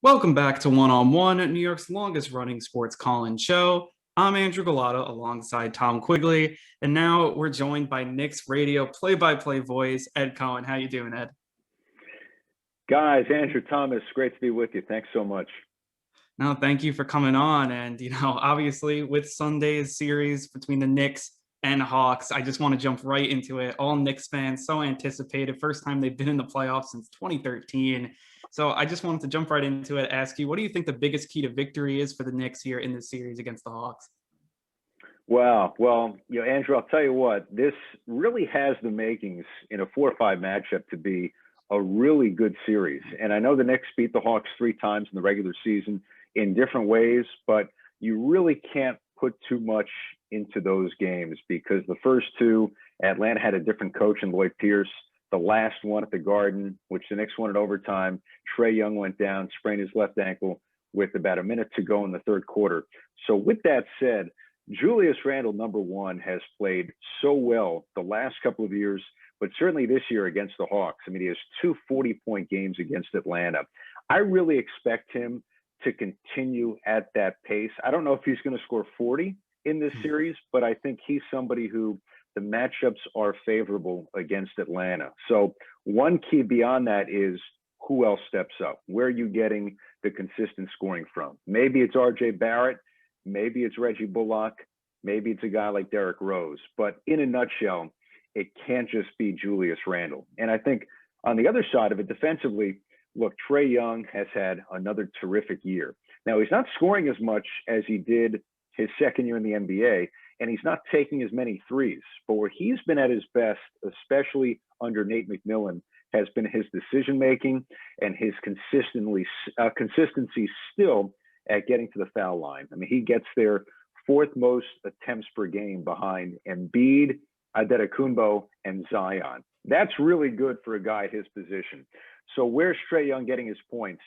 Welcome back to One on One, New York's longest running sports call-in show. I'm Andrew Gullotta alongside Tom Quigley, and now we're joined by Knicks radio play-by-play voice, Ed Cohen. How you doing, Ed? Guys, Andrew Thomas, great to be with you. Thanks so much. No, thank you for coming on. And, obviously with Sunday's series between the Knicks and Hawks, I just want to jump right into it. All Knicks fans, so anticipated. First time they've been in the playoffs since 2013. So I just wanted to jump right into it, ask you, what do you think the biggest key to victory is for the Knicks here in this series against the Hawks? Wow. Well, Andrew, I'll tell you what, this really has the makings in a 4-5 matchup to be a really good series. And I know the Knicks beat the Hawks 3 times in the regular season in different ways, but you really can't put too much into those games because the first two, Atlanta had a different coach in Lloyd Pierce. The last one at the Garden, which the Knicks won in overtime, Trae Young went down, sprained his left ankle with about a minute to go in the third quarter. So with that said, Julius Randle, number one, has played so well the last couple of years, but certainly this year against the Hawks. I mean, he has two 40-point games against Atlanta. I really expect him to continue at that pace. I don't know if he's going to score 40 in this series, but I think he's somebody who the matchups are favorable against Atlanta. So one key beyond that is who else steps up? Where are you getting the consistent scoring from? Maybe it's R.J. Barrett. Maybe it's Reggie Bullock. Maybe it's a guy like Derrick Rose. But in a nutshell, it can't just be Julius Randle. And I think on the other side of it, defensively, look, Trae Young has had another terrific year. Now, he's not scoring as much as he did his second year in the NBA, and he's not taking as many threes. But where he's been at his best, especially under Nate McMillan, has been his decision-making and his consistency still at getting to the foul line. I mean, he gets there fourth most attempts per game behind Embiid, Adetokounmpo, and Zion. That's really good for a guy his position. So where's Trae Young getting his points?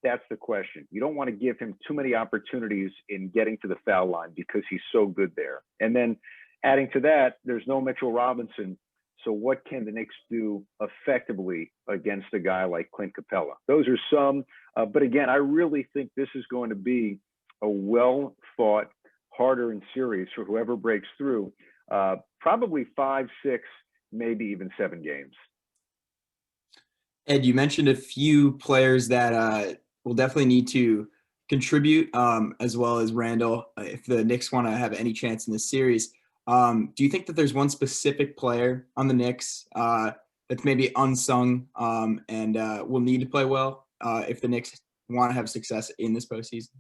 That's the question. You don't want to give him too many opportunities in getting to the foul line because he's so good there. And then adding to that, there's no Mitchell Robinson. So what can the Knicks do effectively against a guy like Clint Capella? Those are some, but again, I really think this is going to be a well-thought, hard-earned series for whoever breaks through. Probably 5, 6, maybe even 7 games. Ed, you mentioned a few players that will definitely need to contribute, as well as Randle, if the Knicks want to have any chance in this series. Do you think that there's one specific player on the Knicks that's maybe unsung and will need to play well if the Knicks want to have success in this postseason?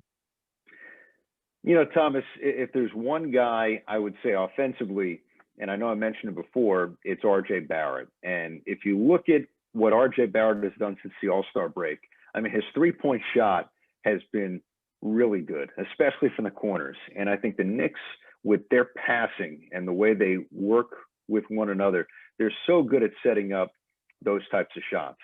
Thomas, if there's one guy I would say offensively, and I know I mentioned it before, it's R.J. Barrett. And if you look at what R.J. Barrett has done since the All-Star break, I mean, his three-point shot has been really good, especially from the corners. And I think the Knicks, with their passing and the way they work with one another, they're so good at setting up those types of shots.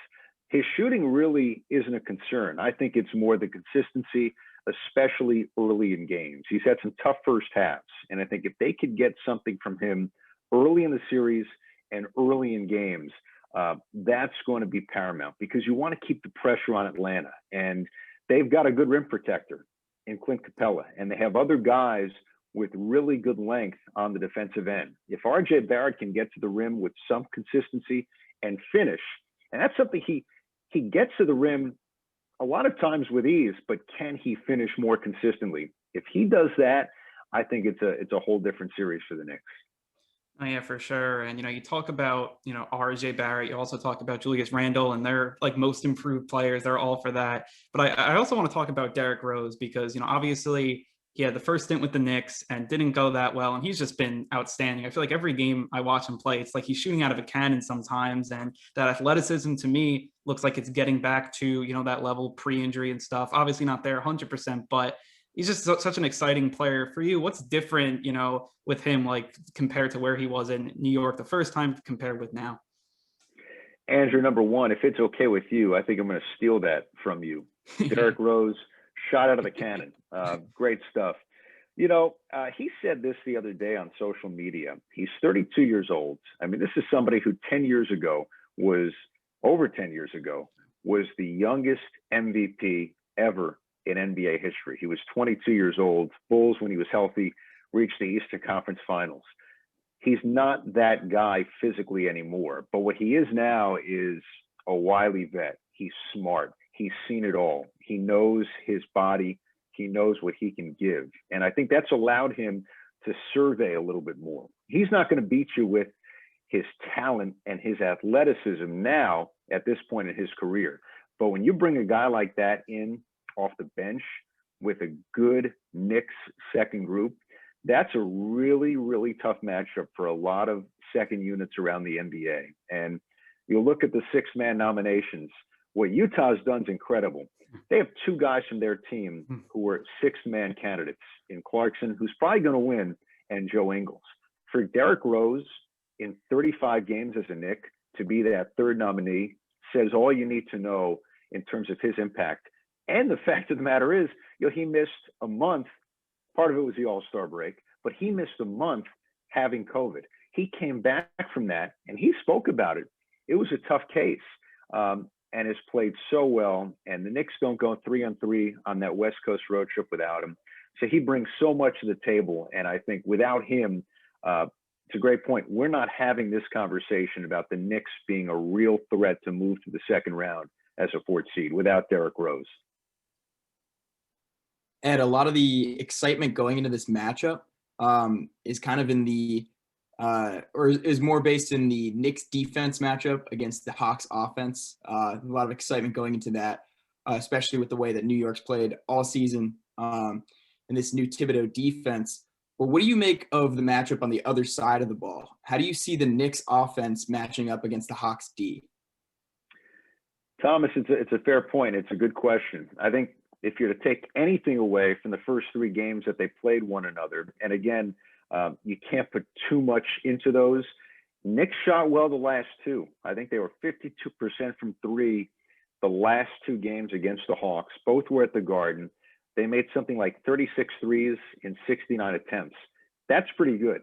His shooting really isn't a concern. I think it's more the consistency, especially early in games. He's had some tough first halves. And I think if they could get something from him early in the series and early in games, that's going to be paramount because you want to keep the pressure on Atlanta. And they've got a good rim protector in Clint Capella. And they have other guys with really good length on the defensive end. If R.J. Barrett can get to the rim with some consistency and finish, and that's something he gets to the rim a lot of times with ease, but can he finish more consistently? If he does that, I think it's a whole different series for the Knicks. Oh, yeah, for sure. And, you talk about, RJ Barrett, you also talk about Julius Randle, and they're like most improved players. They're all for that. But I also want to talk about Derrick Rose because, obviously he had the first stint with the Knicks and didn't go that well. And he's just been outstanding. I feel like every game I watch him play, it's like he's shooting out of a cannon sometimes. And that athleticism to me looks like it's getting back to, that level pre-injury and stuff. Obviously not there 100%, but he's just such an exciting player. For you, what's different, with him, like compared to where he was in New York the first time compared with now? Andrew, number one, if it's okay with you, I think I'm going to steal that from you. Derrick Rose, shot out of the cannon. Great stuff. He said this the other day on social media. He's 32 years old. I mean, this is somebody who 10 years ago was the youngest MVP ever in NBA history. He was 22 years old. Bulls, when he was healthy, reached the Eastern Conference Finals. He's not that guy physically anymore, but what he is now is a wily vet. He's smart. He's seen it all. He knows his body. He knows what he can give. And I think that's allowed him to survey a little bit more. He's not going to beat you with his talent and his athleticism now at this point in his career. But when you bring a guy like that in off the bench with a good Knicks second group, that's a really, really tough matchup for a lot of second units around the NBA. And you look at the six-man nominations. What Utah's done is incredible. They have two guys from their team who were six-man candidates in Clarkson, who's probably going to win, and Joe Ingles. For Derrick Rose, in 35 games as a Knick, to be that third nominee says all you need to know in terms of his impact. And the fact of the matter is, he missed a month. Part of it was the All-Star break, but he missed a month having COVID. He came back from that, and he spoke about it. It was a tough case, and has played so well. And the Knicks don't go 3-on-3 on that West Coast road trip without him. So he brings so much to the table. And I think without him, it's a great point. We're not having this conversation about the Knicks being a real threat to move to the second round as a fourth seed without Derrick Rose. Ed, a lot of the excitement going into this matchup is kind of in the or is more based in the Knicks defense matchup against the Hawks offense. A lot of excitement going into that, especially with the way that New York's played all season and this new Thibodeau defense. But what do you make of the matchup on the other side of the ball? How do you see the Knicks offense matching up against the Hawks D? Thomas, it's a fair point. It's a good question. I think if you're to take anything away from the first three games that they played one another, and again, you can't put too much into those. Knicks shot well the last two. I think they were 52% from three the last two games against the Hawks. Both were at the Garden. They made something like 36 threes in 69 attempts. That's pretty good.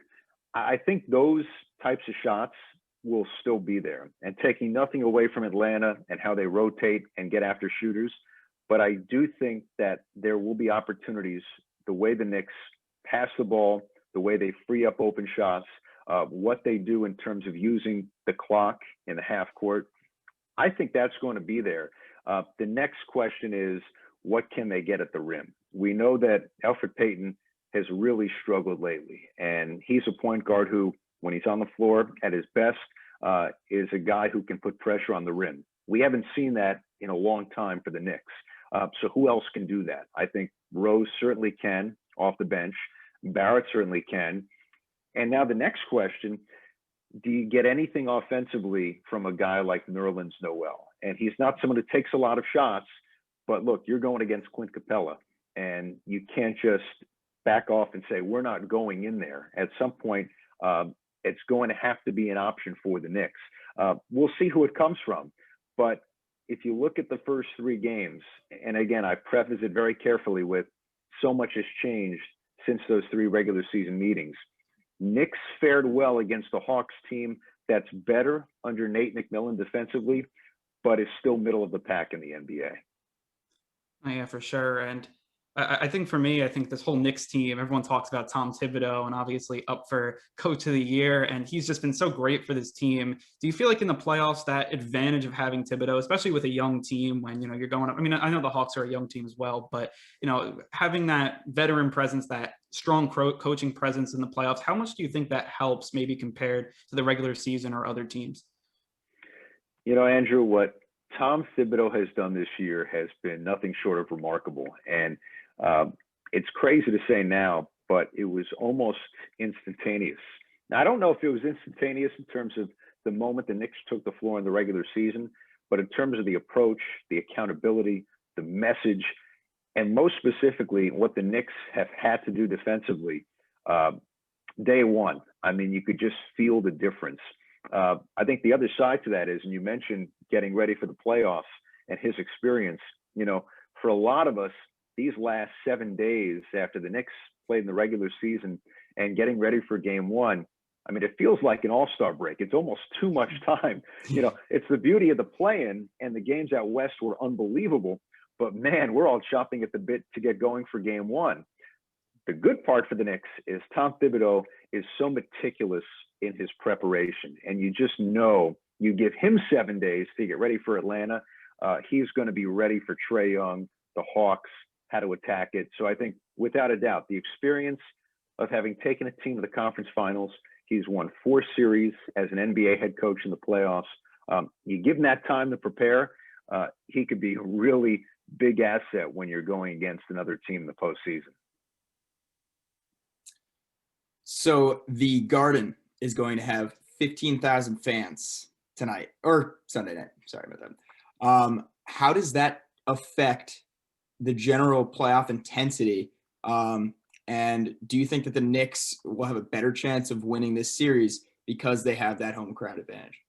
I think those types of shots will still be there. And taking nothing away from Atlanta and how they rotate and get after shooters, but I do think that there will be opportunities, the way the Knicks pass the ball, the way they free up open shots, what they do in terms of using the clock in the half court. I think that's going to be there. The next question is, what can they get at the rim? We know that Elfrid Payton has really struggled lately, and he's a point guard who, when he's on the floor at his best, is a guy who can put pressure on the rim. We haven't seen that in a long time for the Knicks. So who else can do that? I think Rose certainly can off the bench. Barrett certainly can. And now the next question, do you get anything offensively from a guy like Nerlens Noel? And he's not someone who takes a lot of shots, but look, you're going against Clint Capella, and you can't just back off and say, we're not going in there. At some point, it's going to have to be an option for the Knicks. We'll see who it comes from. But if you look at the first three games, and again, I preface it very carefully with so much has changed since those three regular season meetings. Knicks fared well against the Hawks team that's better under Nate McMillan defensively, but is still middle of the pack in the NBA. Oh, yeah, for sure. And I think for me, I think this whole Knicks team, everyone talks about Tom Thibodeau and obviously up for Coach of the Year, and he's just been so great for this team. Do you feel like in the playoffs that advantage of having Thibodeau, especially with a young team when, you're going up? I mean, I know the Hawks are a young team as well, but, having that veteran presence, that strong coaching presence in the playoffs, how much do you think that helps maybe compared to the regular season or other teams? Andrew, what Tom Thibodeau has done this year has been nothing short of remarkable. And it's crazy to say now, but it was almost instantaneous. Now, I don't know if it was instantaneous in terms of the moment the Knicks took the floor in the regular season, but in terms of the approach, the accountability, the message, and most specifically, what the Knicks have had to do defensively, day one. I mean, you could just feel the difference. I think the other side to that is, and you mentioned getting ready for the playoffs and his experience, for a lot of us, these last 7 days after the Knicks played in the regular season and getting ready for game one, I mean, it feels like an all-star break. It's almost too much time. It's the beauty of the play-in, and the games out west were unbelievable. but man, we're all chomping at the bit to get going for game one. The good part for the Knicks is Tom Thibodeau is so meticulous in his preparation, and you just know you give him 7 days to get ready for Atlanta. He's going to be ready for Trae Young, the Hawks, how to attack it. So I think without a doubt, the experience of having taken a team to the conference finals, he's won 4 series as an NBA head coach in the playoffs. You give him that time to prepare, he could be a really big asset when you're going against another team in the postseason. So the Garden is going to have 15,000 fans tonight or Sunday night. Sorry about that. How does that affect the general playoff intensity? And do you think that the Knicks will have a better chance of winning this series because they have that home crowd advantage?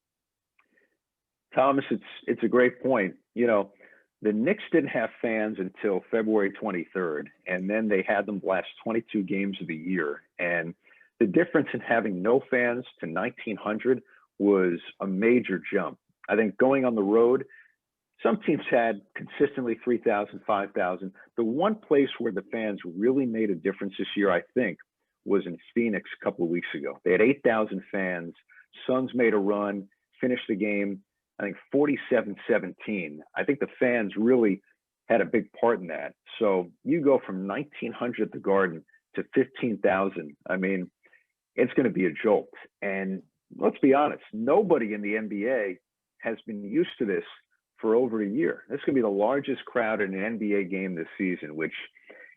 Thomas, it's a great point. You know, the Knicks didn't have fans until February 23rd, and then they had them last 22 games of the year. And the difference in having no fans to 1,900 was a major jump. I think going on the road, some teams had consistently 3,000, 5,000. The one place where the fans really made a difference this year, I think, was in Phoenix a couple of weeks ago. They had 8,000 fans. Suns made a run, finished the game, I think 47-17. I think the fans really had a big part in that. So you go from 1,900 at the Garden to 15,000. I mean, it's going to be a jolt. And let's be honest, nobody in the NBA has been used to this for over a year. This is going to be the largest crowd in an NBA game this season, which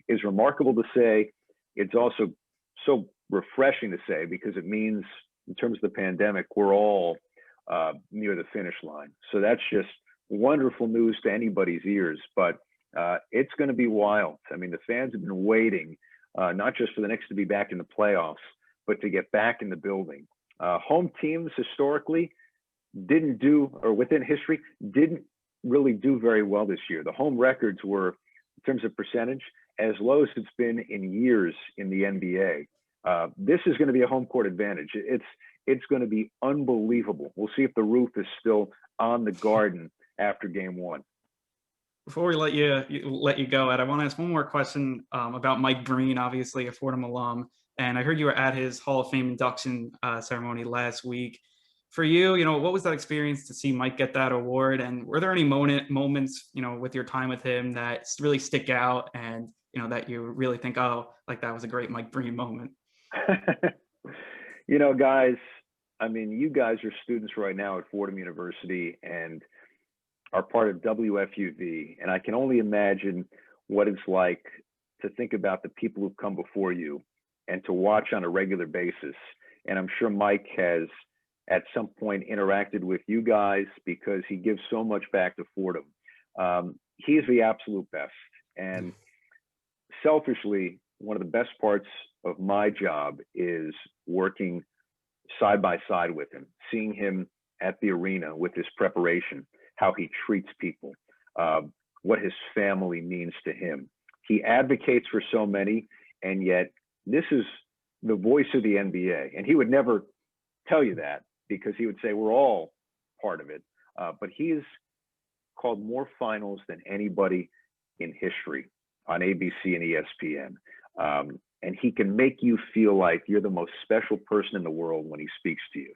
is remarkable to say. It's also so refreshing to say because it means, in terms of the pandemic, we're all near the finish line. So that's just wonderful news to anybody's ears. But it's going to be wild. I mean, the fans have been waiting, not just for the Knicks to be back in the playoffs, but to get back in the building. Home teams historically didn't do, or within history, didn't really do very well this year. The home records were, in terms of percentage, as low as it's been in years in the NBA. This is going to be a home court advantage. It's going to be unbelievable. We'll see if the roof is still on the Garden after game one. Before we let you go, Ed, I want to ask one more question about Mike Breen, obviously a Fordham alum. And I heard you were at his Hall of Fame induction ceremony last week. For you, what was that experience to see Mike get that award? And were there any moments, with your time with him that really stick out and, that you really think, oh, like that was a great Mike Breen moment? Guys, I mean, you guys are students right now at Fordham University and are part of WFUV. And I can only imagine what it's like to think about the people who've come before you and to watch on a regular basis. And I'm sure Mike has at some point interacted with you guys because he gives so much back to Fordham. He's the absolute best. And selfishly, one of the best parts of my job is working side by side with him, seeing him at the arena with his preparation, how he treats people, what his family means to him. He advocates for so many, and yet this is the voice of the NBA. And he would never tell you that because he would say we're all part of it. But he has called more finals than anybody in history on ABC and ESPN. And he can make you feel like you're the most special person in the world when he speaks to you.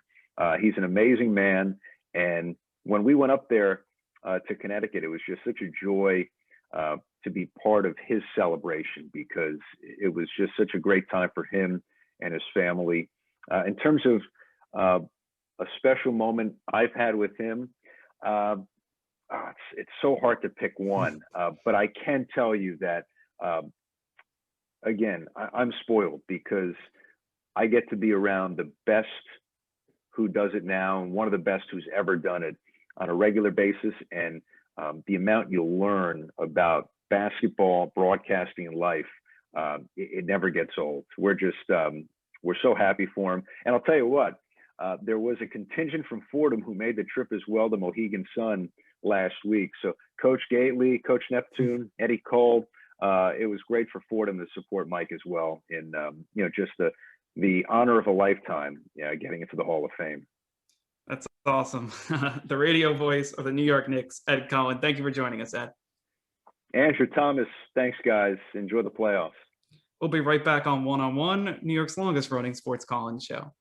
He's an amazing man. And when we went up there to Connecticut, it was just such a joy to be part of his celebration because it was just such a great time for him and his family. In terms of a special moment I've had with him, it's so hard to pick one, but I can tell you that, again, I'm spoiled because I get to be around the best who does it now and one of the best who's ever done it on a regular basis. And the amount you'll learn about basketball, broadcasting, and life, it never gets old. We're so happy for him. And I'll tell you what, there was a contingent from Fordham who made the trip as well to Mohegan Sun last week. So Coach Gately, Coach Neptune, Eddie Cole, it was great for Fordham to support Mike as well in, just the honor of a lifetime, getting into the Hall of Fame. That's awesome. The radio voice of the New York Knicks, Ed Cohen. Thank you for joining us, Ed. Andrew, Thomas, thanks, guys. Enjoy the playoffs. We'll be right back on One, New York's longest running sports call-in show.